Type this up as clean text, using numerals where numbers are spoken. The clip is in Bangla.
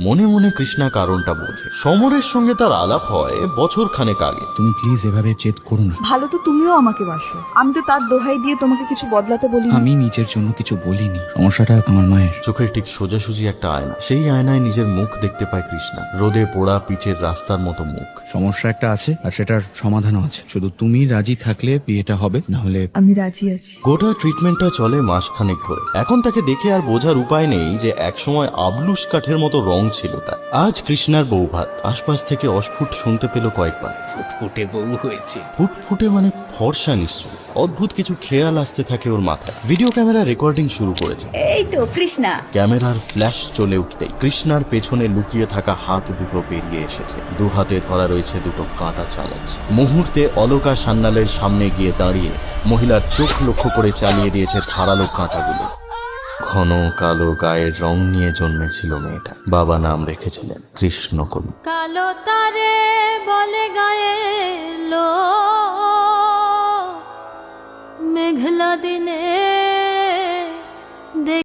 মনে মনে কৃষ্ণা কারণটা বোঝে। সমরের সঙ্গে তার আলাপ হয় বছর খানেক আগে। তুমি প্লিজ এভাবে জেদ করো না। ভালো তো তুমিও আমাকে বাসো, আমি তো তার দোহাই দিয়ে তোমাকে কিছু বদলাতে বলি। আমি নিজের জন্য কিছু বলিনি, সমস্যাটা আমার মায়ের। চোখের ঠিক সোজাসুজি একটা আয়না, সেই আয়নায় নিজের মুখ দেখতে পায় কৃষ্ণা। রোদে পোড়া পিচের রাস্তার মতো মুখ। সমস্যা একটা আছে আর সেটার সমাধানও আছে, শুধু তুমি রাজি থাকলে বিয়েটা হবে, না হলে আমি রাজি আছি। গোটা ট্রিটমেন্টটা চলে মাসখানেক ধরে। এখন তাকে দেখে আর বোঝার উপায় নেই যে একসময় আবলুস কাঠের মতো রং ছিল তার। আজ কৃষ্ণার বৌভাত। আশপাশ থেকে অস্ফুট শুনতে পেল কয়েকবার, ফুটফুটে বউ হয়েছে। ফুটফুটে মানে ফর্সা নিশ্চয়। অদ্ভুত কিছু খেয়াল আসতে থাকে ওর মাথায়। ভিডিও ক্যামেরা রেকর্ডিং শুরু করেছে। এই তো কৃষ্ণা। ক্যামেরার ফ্ল্যাশ চলে উঠতেই কৃষ্ণার পেছনে লুকিয়ে থাকা হাত দুটো বেরিয়ে এসেছে। দু হাতে ধরা রয়েছে দুটো কাঁটা চালাচ। মুহূর্তে অলকা সান্যালের সামনে গিয়ে দাঁড়িয়ে মহিলার চোখ লক্ষ্য করে চালিয়ে দিয়েছে ধারালো কাঁটাগুলো। ঘন কালো গায়ের রং নিয়ে জন্মেছিল মেয়েটা। বাবা নাম রেখেছিলেন কৃষ্ণকলু। কালো তারে বলে গায়ে লো, মেঘলা দিনে